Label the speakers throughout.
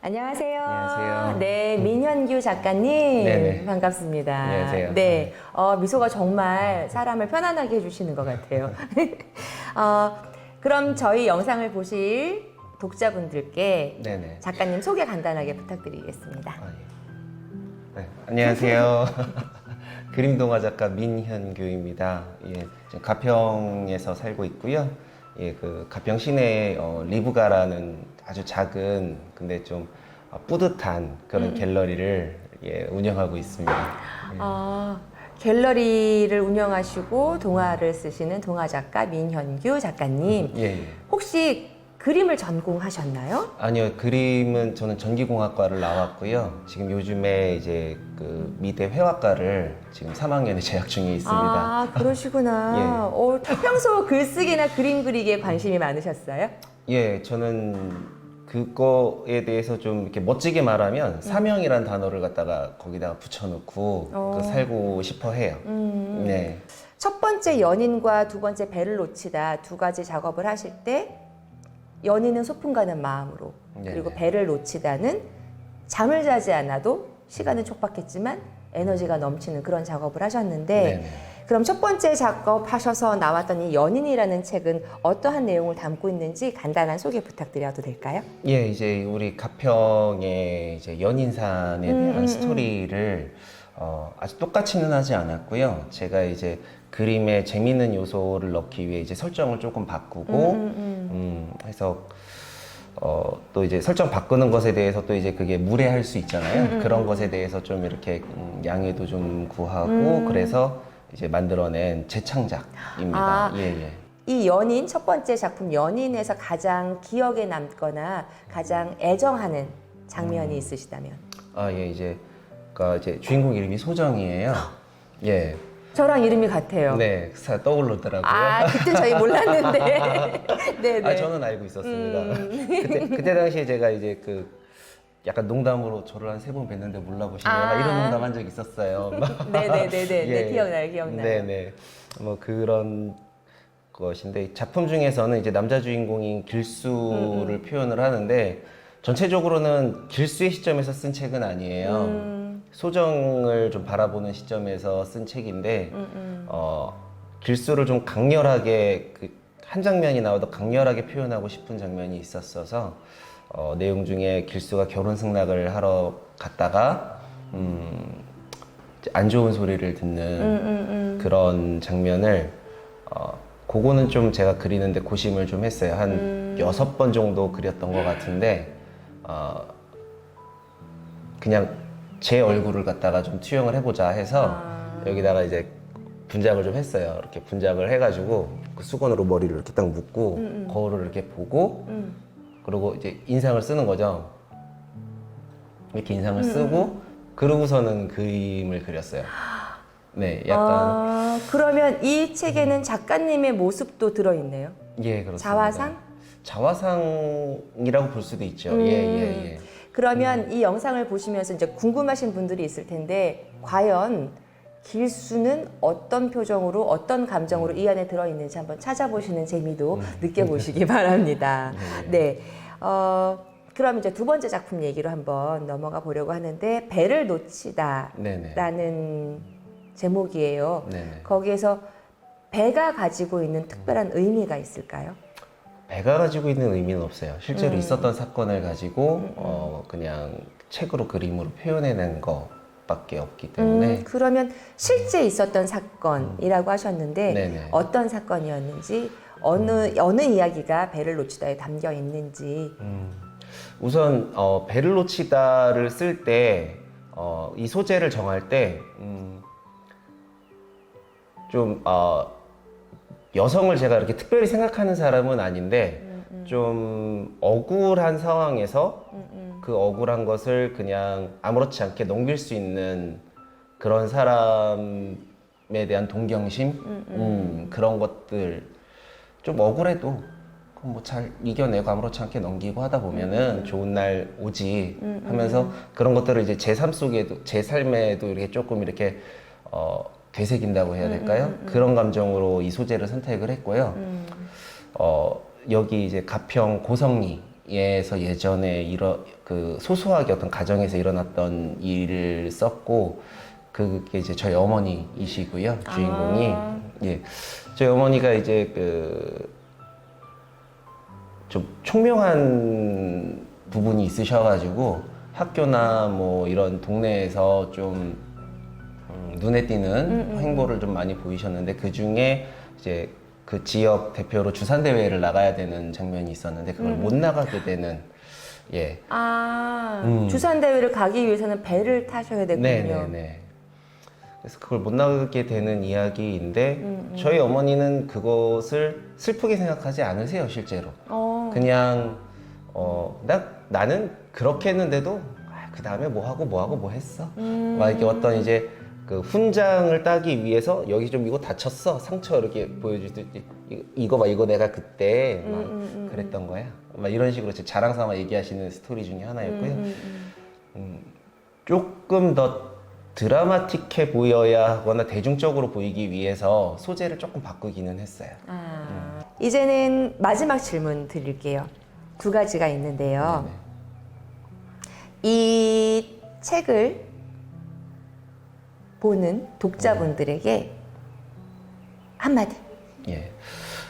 Speaker 1: 안녕하세요.
Speaker 2: 안녕하세요.
Speaker 1: 네, 민현규 작가님.
Speaker 2: 네네.
Speaker 1: 반갑습니다.
Speaker 2: 안녕하세요.
Speaker 1: 네, 미소가 정말 사람을 편안하게 해주시는 것 같아요. 그럼 저희 영상을 보실 독자분들께
Speaker 2: 네네.
Speaker 1: 작가님 소개 간단하게 부탁드리겠습니다.
Speaker 2: 네, 안녕하세요. 그림동화 작가 민현규입니다. 예, 지금 가평에서 살고 있고요. 예, 그 가평 시내에 리브가라는 아주 작은 근데 좀 뿌듯한 그런 갤러리를 운영하고 있습니다.
Speaker 1: 갤러리를 운영하시고 동화를 쓰시는 동화 작가 민현규 작가님.
Speaker 2: 예, 예.
Speaker 1: 혹시 그림을 전공하셨나요?
Speaker 2: 아니요, 그림은 저는 전기공학과를 나왔고요. 지금 요즘에 이제 그 미대 회화과를 지금 3학년에 재학 중에 있습니다.
Speaker 1: 아, 그러시구나. 평소 글쓰기나 그림 그리기에 관심이 많으셨어요?
Speaker 2: 예, 저는 그거에 대해서 좀 이렇게 멋지게 말하면 사명이란 단어를 갖다가 거기다가 붙여놓고 살고 싶어 해요. 네.
Speaker 1: 첫 번째 연인과 두 번째 배를 놓치다 두 가지 작업을 하실 때 연인은 소풍 가는 마음으로 그리고
Speaker 2: 네네.
Speaker 1: 배를 놓치다는 잠을 자지 않아도 시간은 촉박했지만 에너지가 넘치는 그런 작업을 하셨는데
Speaker 2: 네네.
Speaker 1: 그럼 첫 번째 작업하셔서 나왔던 이 연인이라는 책은 어떠한 내용을 담고 있는지 간단한 소개 부탁드려도 될까요?
Speaker 2: 예, 이제 우리 가평의 이제 연인산에 대한 스토리를 아주 똑같이는 하지 않았고요. 제가 이제 그림에 재밌는 요소를 넣기 위해 이제 설정을 조금 바꾸고 해서 또 이제 설정 바꾸는 것에 대해서 또 이제 그게 무례할 수 있잖아요. 그런 것에 대해서 좀 이렇게 양해도 좀 구하고 그래서 이제 만들어낸 재창작입니다.
Speaker 1: 아.
Speaker 2: 예, 예.
Speaker 1: 이 연인, 첫 번째 작품 연인에서 가장 기억에 남거나 가장 애정하는 장면이 있으시다면?
Speaker 2: 아, 예, 그러니까 이제 주인공 이름이 소정이에요. 예.
Speaker 1: 저랑 이름이 같아요.
Speaker 2: 네, 떠오르더라고요.
Speaker 1: 아, 그때 저희 몰랐는데. 네네.
Speaker 2: 아, 저는 알고 있었습니다. 그때 당시에 제가 이제 그 약간 농담으로 저를 한 3번 뵀는데 몰라보시네요. 막 이런 농담 한 적 있었어요.
Speaker 1: 네네네네.
Speaker 2: 예.
Speaker 1: 네, 기억나요, 기억나요.
Speaker 2: 네네. 뭐 그런 것인데 작품 중에서는 이제 남자 주인공인 길수를 표현을 하는데 전체적으로는 길수의 시점에서 쓴 책은 아니에요. 소정을 좀 바라보는 시점에서 쓴 책인데 길수를 좀 강렬하게 한 장면이 나와도 강렬하게 표현하고 싶은 장면이 있었어서 내용 중에 길수가 결혼 승낙을 하러 갔다가 안 좋은 소리를 듣는 그런 장면을 그거는 좀 제가 그리는데 고심을 좀 했어요. 한 6번 정도 그렸던 것 같은데 그냥 제 얼굴을 갖다가 좀 투영을 해보자 해서 여기다가 이제 분장을 좀 했어요. 이렇게 분장을 해가지고 그 수건으로 머리를 이렇게 딱 묶고 거울을 이렇게 보고 그리고 이제 인상을 쓰는 거죠. 이렇게 인상을 쓰고 그러고서는 그림을 그렸어요. 네, 약간
Speaker 1: 그러면 이 책에는 작가님의 모습도 들어있네요.
Speaker 2: 예, 그렇습니다.
Speaker 1: 자화상?
Speaker 2: 자화상이라고 볼 수도 있죠. 예.
Speaker 1: 그러면 이 영상을 보시면서 이제 궁금하신 분들이 있을 텐데 과연 길수는 어떤 표정으로 어떤 감정으로 이 안에 들어있는지 한번 찾아보시는 재미도 느껴보시기 바랍니다. 네. 그럼 이제 두 번째 작품 얘기로 한번 넘어가 보려고 하는데 배를 놓치다라는 제목이에요.
Speaker 2: 네네.
Speaker 1: 거기에서 배가 가지고 있는 특별한 의미가 있을까요?
Speaker 2: 배가 가지고 있는 의미는 없어요. 실제로 있었던 사건을 가지고 그냥 책으로 그림으로 표현해낸 것밖에 없기 때문에
Speaker 1: 그러면 실제 있었던 사건이라고 하셨는데
Speaker 2: 네네.
Speaker 1: 어떤 사건이었는지 어느 이야기가 배를 놓치다에 담겨 있는지
Speaker 2: 우선 배를 놓치다를 쓸 때 이 소재를 정할 때 좀 여성을 제가 이렇게 특별히 생각하는 사람은 아닌데 좀 억울한 상황에서 그 억울한 것을 그냥 아무렇지 않게 넘길 수 있는 그런 사람에 대한 동경심 그런 것들 좀 억울해도 뭐 잘 이겨내고 아무렇지 않게 넘기고 하다 보면은 좋은 날 오지 하면서 그런 것들을 이제 제 삶 속에도 제 삶에도 이렇게 조금 이렇게 되새긴다고 해야 될까요? 그런 감정으로 이 소재를 선택을 했고요. 여기 이제 가평 고성리 에서 예전에 그 소소하게 어떤 가정에서 일어났던 일을 썼고, 그게 이제 저희 어머니이시고요, 주인공이. 예, 저희 어머니가 이제 좀 총명한 부분이 있으셔가지고 학교나 뭐 이런 동네에서 좀 눈에 띄는 행보를 좀 많이 보이셨는데, 그 중에 이제 그 지역 대표로 주산 대회를 나가야 되는 장면이 있었는데 그걸 못 나가게 되는. 예.
Speaker 1: 주산 대회를 가기 위해서는 배를 타셔야 되군요.
Speaker 2: 네네네. 그래서 그걸 못 나가게 되는 이야기인데 저희 어머니는 그것을 슬프게 생각하지 않으세요, 실제로. 그냥 나는 그렇게 했는데도 그 다음에 뭐 하고 뭐 했어. 막 이렇게 어떤 이제 그 훈장을 따기 위해서 여기 좀 이거 다쳤어, 상처 이렇게 보여주듯이 이거 봐, 이거 내가 그때 막 그랬던 거야, 막 이런 식으로 제 자랑 삼아 얘기하시는 스토리 중에 하나였고요. 조금 더 드라마틱해 보여야 하거나 대중적으로 보이기 위해서 소재를 조금 바꾸기는 했어요.
Speaker 1: 이제는 마지막 질문 드릴게요. 두 가지가 있는데요. 이 책을 보는 독자분들에게 한마디.
Speaker 2: 예.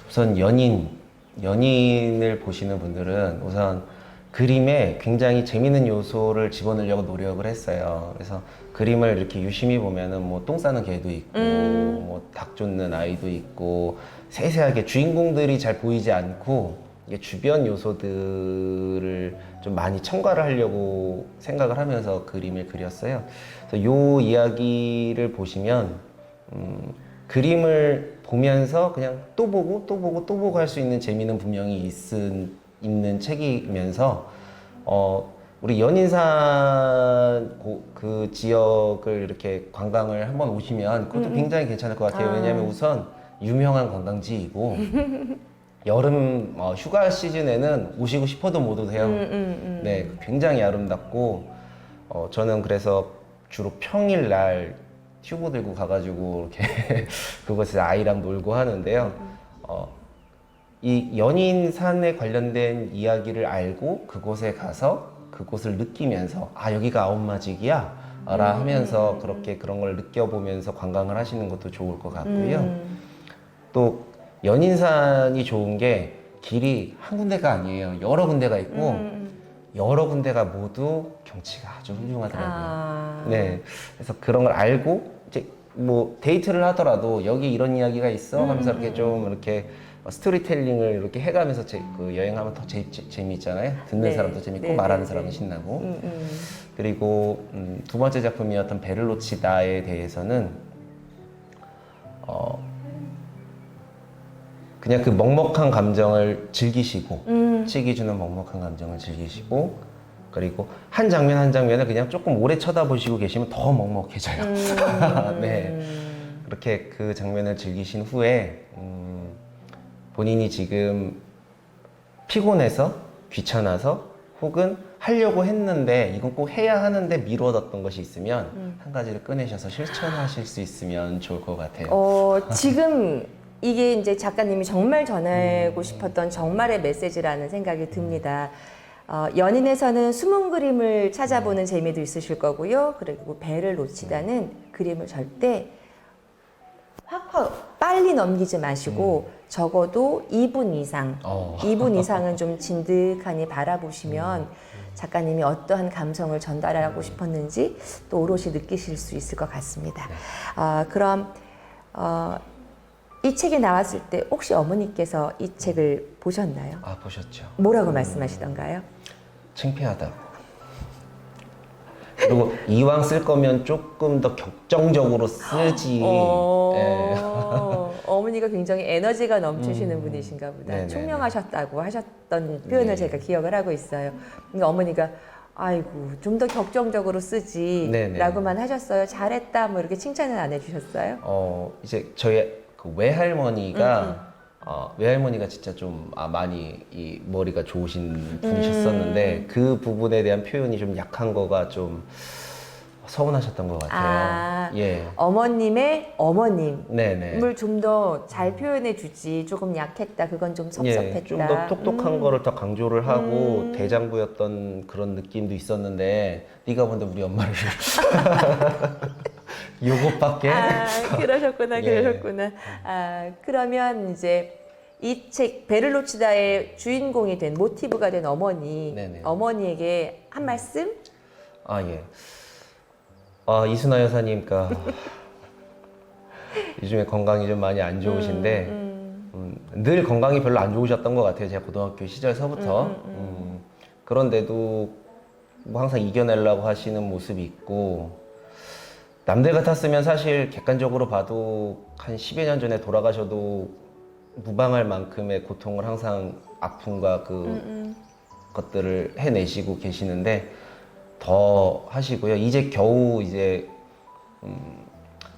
Speaker 2: 우선 연인을 보시는 분들은 우선 그림에 굉장히 재밌는 요소를 집어넣으려고 노력을 했어요. 그래서 그림을 이렇게 유심히 보면은 뭐 똥 싸는 개도 있고, 뭐 닭 쫓는 아이도 있고, 세세하게 주인공들이 잘 보이지 않고 이게 주변 요소들을 좀 많이 첨가를 하려고 생각을 하면서 그림을 그렸어요. 그래서 요 이야기를 보시면 그림을 보면서 그냥 또 보고 할 수 있는 재미는 분명히 있는 책이면서 우리 연인산 그 지역을 이렇게 관광을 한번 오시면 그것도 굉장히 괜찮을 것 같아요. 왜냐하면 우선 유명한 관광지이고 여름 휴가 시즌에는 오시고 싶어도 못 오세요. 네, 굉장히 아름답고 저는 그래서 주로 평일날 튜브 들고 가가지고 이렇게 그곳에서 아이랑 놀고 하는데요. 이 연인산에 관련된 이야기를 알고 그곳에 가서 그곳을 느끼면서 여기가 아홉마직이야 라 하면서 그렇게 그런 걸 느껴보면서 관광을 하시는 것도 좋을 것 같고요. 또 연인산이 좋은 게 길이 한 군데가 아니에요. 여러 군데가 있고 여러 군데가 모두 경치가 아주 훌륭하더라고요. 네, 그래서 그런 걸 알고 이제 뭐 데이트를 하더라도 여기 이런 이야기가 있어 하면서 이렇게 좀 이렇게 스토리텔링을 이렇게 해가면서 그 여행하면 더 재미있잖아요. 듣는 사람도 재밌고 말하는 사람은 신나고. 그리고 두 번째 작품이었던 배를 놓치다에 대해서는 그냥 그 먹먹한 감정을 즐기시고 책이 주는 먹먹한 감정을 즐기시고, 그리고 한 장면 한 장면을 그냥 조금 오래 쳐다보시고 계시면 더 먹먹해져요. 네, 그렇게 그 장면을 즐기신 후에 본인이 지금 피곤해서 귀찮아서 혹은 하려고 했는데 이건 꼭 해야 하는데 미뤄뒀던 것이 있으면 한 가지를 꺼내셔서 실천하실 수 있으면 좋을 것 같아요.
Speaker 1: 지금 이게 이제 작가님이 정말 전하고 싶었던 정말의 메시지라는 생각이 듭니다. 연인에서는 숨은 그림을 찾아보는 재미도 있으실 거고요. 그리고 배를 놓치다는 그림을 절대 확 빨리 넘기지 마시고 적어도 2분 이상, 2분 이상은 좀 진득하니 바라보시면 작가님이 어떠한 감성을 전달하고 싶었는지 또 오롯이 느끼실 수 있을 것 같습니다. 그럼 이 책이 나왔을 때 혹시 어머니께서 이 책을 보셨나요?
Speaker 2: 보셨죠.
Speaker 1: 뭐라고 말씀하시던가요?
Speaker 2: 창피하다고. 그리고 이왕 쓸 거면 조금 더 격정적으로 쓰지. 네.
Speaker 1: 어머니가 굉장히 에너지가 넘치시는 분이신가 보다.
Speaker 2: 네네네.
Speaker 1: 총명하셨다고 하셨던 표현을
Speaker 2: 네.
Speaker 1: 제가 기억을 하고 있어요. 그러니까 어머니가 아이고 좀 더 격정적으로 쓰지
Speaker 2: 네네.
Speaker 1: 라고만 하셨어요. 잘했다 뭐 이렇게 칭찬은 안 해주셨어요?
Speaker 2: 이제 저희 그 외할머니가 외할머니가 진짜 좀 많이 이 머리가 좋으신 분이셨었는데 그 부분에 대한 표현이 좀 약한 거가 좀 서운하셨던 것 같아요.
Speaker 1: 아,
Speaker 2: 예.
Speaker 1: 어머님의 어머님을
Speaker 2: 네네.
Speaker 1: 좀 더 잘 표현해 주지 조금 약했다 그건 좀 섭섭했다.
Speaker 2: 예, 좀 더 똑똑한 거를 더 강조를 하고 대장부였던 그런 느낌도 있었는데 네가 뭔데 우리 엄마를 요것밖에?
Speaker 1: 아, 그러셨구나,
Speaker 2: 예.
Speaker 1: 그러셨구나. 아, 그러면 이제 이 책 베를로치다의 주인공이 된 모티브가 된 어머니,
Speaker 2: 네네.
Speaker 1: 어머니에게 한 말씀?
Speaker 2: 아 예. 아 이순아 여사님까 요즘에 건강이 좀 많이 안 좋으신데 늘 건강이 별로 안 좋으셨던 것 같아요. 제가 고등학교 시절서부터. 그런데도 뭐 항상 이겨내려고 하시는 모습이 있고 남들 같았으면 사실 객관적으로 봐도 한 10여 년 전에 돌아가셔도 무방할 만큼의 고통을 항상 아픔과 그 것들을 해내시고 계시는데 더 하시고요. 이제 겨우 이제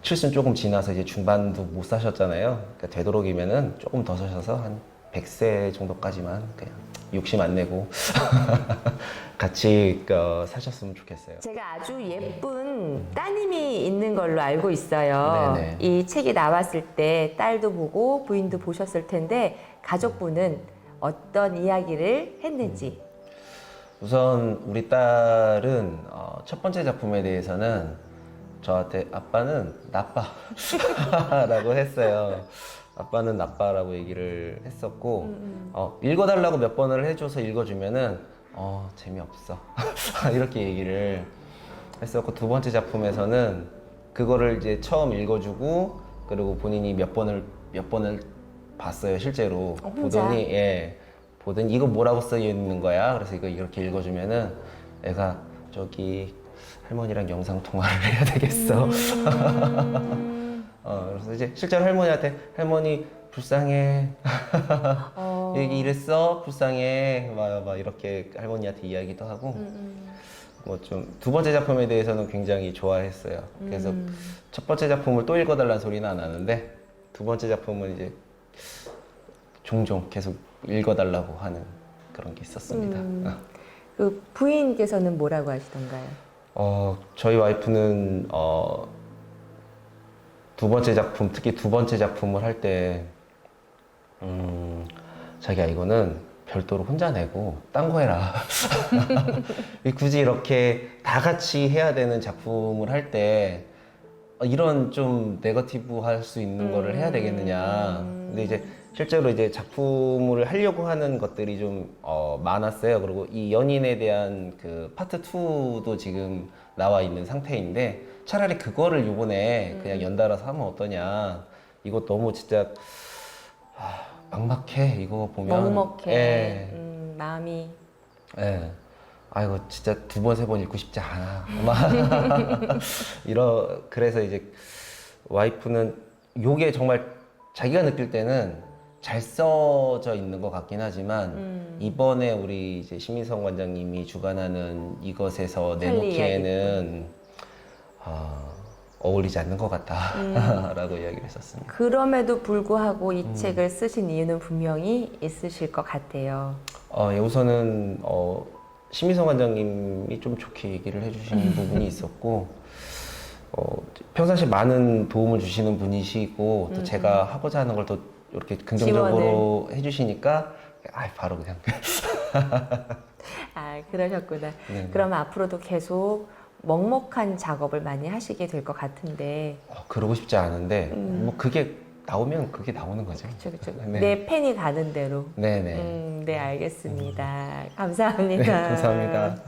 Speaker 2: 칠순 조금 지나서 이제 중반도 못 사셨잖아요. 그러니까 되도록이면은 조금 더 사셔서 한 100세 정도까지만 그냥 욕심 안 내고 같이 사셨으면 좋겠어요.
Speaker 1: 제가 아주 예쁜 따님이 있는 걸로 알고 있어요.
Speaker 2: 네네.
Speaker 1: 이 책이 나왔을 때 딸도 보고 부인도 보셨을 텐데 가족분은 어떤 이야기를 했는지.
Speaker 2: 우선 우리 딸은 첫 번째 작품에 대해서는 저한테 아빠는 나빠라고 했어요. 아빠는 나빠라고 얘기를 했었고 읽어달라고 몇 번을 해줘서 읽어주면은 재미없어 이렇게 얘기를 했었고 두 번째 작품에서는 그거를 이제 처음 읽어주고 그리고 본인이 몇 번을 봤어요 실제로
Speaker 1: 혼자?
Speaker 2: 보더니 이거 뭐라고 써 있는 거야 그래서 이거 이렇게 읽어주면은 애가 저기 할머니랑 영상 통화를 해야 되겠어. 그래서 이제 실제로 할머니한테 할머니 불쌍해. 얘기 이랬어 불쌍해 막 이렇게 할머니한테 이야기도 하고 뭐 좀 두 번째 작품에 대해서는 굉장히 좋아했어요. 그래서 첫 번째 작품을 또 읽어달라는 소리는 안 하는데 두 번째 작품은 이제 종종 계속 읽어달라고 하는 그런 게 있었습니다.
Speaker 1: 그 부인께서는 뭐라고 하시던가요?
Speaker 2: 저희 와이프는 두 번째 작품, 특히 두 번째 작품을 할 때, 자기야 이거는 별도로 혼자 내고 딴 거 해라. 굳이 이렇게 다 같이 해야 되는 작품을 할 때 이런 좀 네거티브 할 수 있는 거를 해야 되겠느냐. 근데 이제 실제로 이제 작품을 하려고 하는 것들이 좀 많았어요. 그리고 이 연인에 대한 그 파트 2도 지금 나와 있는 상태인데 차라리 그거를 요번에 그냥 연달아서 하면 어떠냐. 이거 너무 진짜 막막해. 이거 보면
Speaker 1: 먹먹해.
Speaker 2: 예.
Speaker 1: 마음이.
Speaker 2: 예. 아이고 진짜 두 번 세 번 읽고 싶지 않아. 그래서 이제 와이프는 요게 정말 자기가 느낄 때는 잘 써져 있는 것 같긴 하지만 이번에 우리 이제 신민성 관장님이 주관하는 이것에서 내놓기에는 어울리지 않는 것 같다라고 이야기를 했었습니다.
Speaker 1: 그럼에도 불구하고 이 책을 쓰신 이유는 분명히 있으실 것 같아요.
Speaker 2: 예, 우선은 신민성 관장님이 좀 좋게 얘기를 해주시는 부분이 있었고 평상시에 많은 도움을 주시는 분이시고 또 제가 하고자 하는 걸 또 이렇게 긍정적으로 해주시니까 바로 그냥
Speaker 1: 아, 그러셨구나.
Speaker 2: 네.
Speaker 1: 그럼 앞으로도 계속 먹먹한 작업을 많이 하시게 될 것 같은데.
Speaker 2: 그러고 싶지 않은데 뭐 그게 나오면 그게 나오는 거죠.
Speaker 1: 그렇죠.
Speaker 2: 네.
Speaker 1: 내 펜이 가는 대로.
Speaker 2: 네네.
Speaker 1: 네, 알겠습니다. 감사합니다.
Speaker 2: 네, 감사합니다.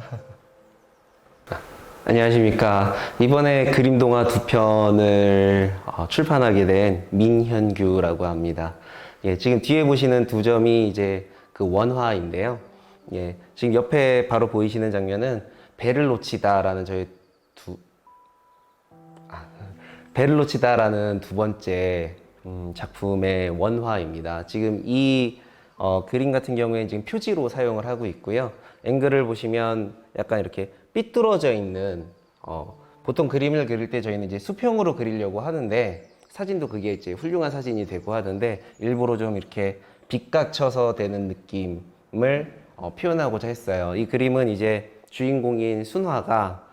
Speaker 2: 안녕하십니까. 이번에 그림동화 두 편을 출판하게 된 민현규라고 합니다. 예, 지금 뒤에 보시는 두 점이 이제 그 원화인데요. 예, 지금 옆에 바로 보이시는 장면은 배를 놓치다라는 배를 놓치다라는 두 번째 작품의 원화입니다. 지금 이 그림 같은 경우에 지금 표지로 사용을 하고 있고요. 앵글을 보시면 약간 이렇게 삐뚤어져 있는 보통 그림을 그릴 때 저희는 이제 수평으로 그리려고 하는데 사진도 그게 이제 훌륭한 사진이 되고 하는데 일부러 좀 이렇게 빗각쳐서 되는 느낌을 표현하고자 했어요. 이 그림은 이제 주인공인 순화가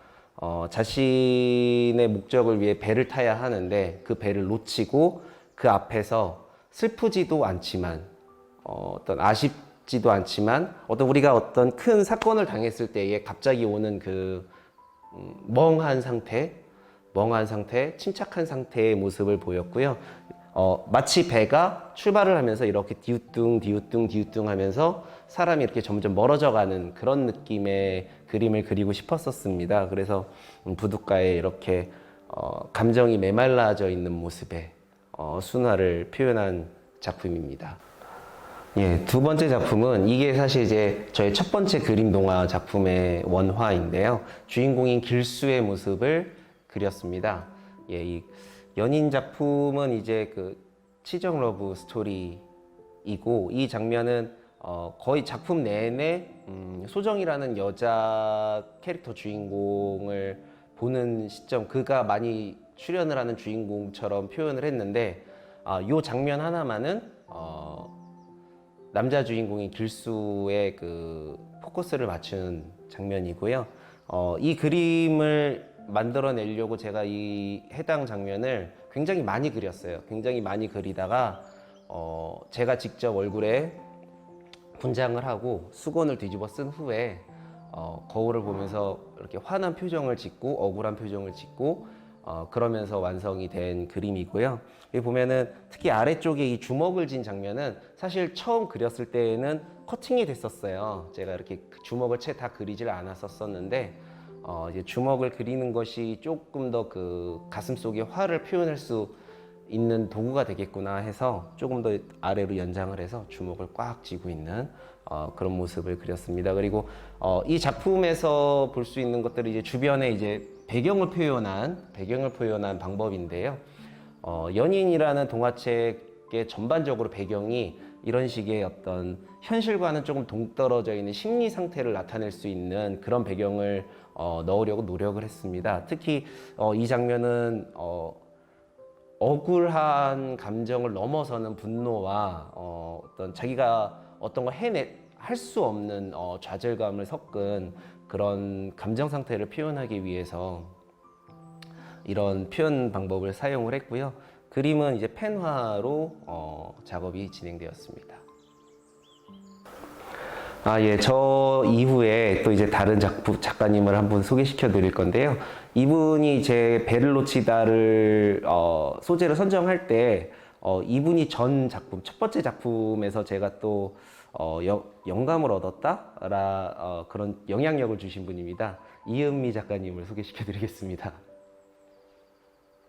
Speaker 2: 자신의 목적을 위해 배를 타야 하는데 그 배를 놓치고 그 앞에서 슬프지도 않지만 어떤 아쉽지도 않지만 우리가 어떤 큰 사건을 당했을 때에 갑자기 오는 그 멍한 상태, 침착한 상태의 모습을 보였고요. 마치 배가 출발을 하면서 이렇게 디우뚱 하면서 사람이 이렇게 점점 멀어져 가는 그런 느낌의 그림을 그리고 싶었었습니다. 그래서 부둣가에 이렇게 감정이 메말라져 있는 모습에 순화를 표현한 작품입니다. 예, 두 번째 작품은 이게 사실 이제 저의 첫 번째 그림 동화 작품의 원화인데요. 주인공인 길수의 모습을 그렸습니다. 예, 이 연인 작품은 이제 그 치정 러브 스토리이고 이 장면은 거의 작품 내내 소정이라는 여자 캐릭터 주인공을 보는 시점, 그가 많이 출연을 하는 주인공처럼 표현을 했는데 이 장면 하나만은 남자 주인공인 길수의 그 포커스를 맞춘 장면이고요. 이 그림을 만들어내려고 제가 이 해당 장면을 굉장히 많이 그렸어요. 굉장히 많이 그리다가 제가 직접 얼굴에 분장을 하고 수건을 뒤집어 쓴 후에 거울을 보면서 이렇게 화난 표정을 짓고 억울한 표정을 짓고 그러면서 완성이 된 그림이고요. 여기 보면은 특히 아래쪽에 이 주먹을 쥔 장면은 사실 처음 그렸을 때에는 커팅이 됐었어요. 제가 이렇게 주먹을 채 다 그리질 않았었는데 이제 주먹을 그리는 것이 조금 더 그 가슴 속의 화를 표현할 수 있는 도구가 되겠구나 해서 조금 더 아래로 연장을 해서 주먹을 꽉 쥐고 있는 그런 모습을 그렸습니다. 그리고 이 작품에서 볼 수 있는 것들이 이제 주변에 이제 배경을 표현한 방법인데요. 연인이라는 동화책의 전반적으로 배경이 이런 식의 어떤 현실과는 조금 동떨어져 있는 심리 상태를 나타낼 수 있는 그런 배경을 넣으려고 노력을 했습니다. 특히 이 장면은 억울한 감정을 넘어서는 분노와 어떤 자기가 어떤 걸 할 수 없는 좌절감을 섞은 그런 감정 상태를 표현하기 위해서 이런 표현 방법을 사용을 했고요. 그림은 이제 펜화로 작업이 진행되었습니다. 예, 저 이후에 또 이제 다른 작가님을 한분 소개시켜 드릴 건데요. 이분이 제 배를 놓치다를 소재를 선정할 때 이분이 전 작품, 첫 번째 작품에서 제가 또 영감을 얻었다? 그런 영향력을 주신 분입니다. 이은미 작가님을 소개시켜 드리겠습니다.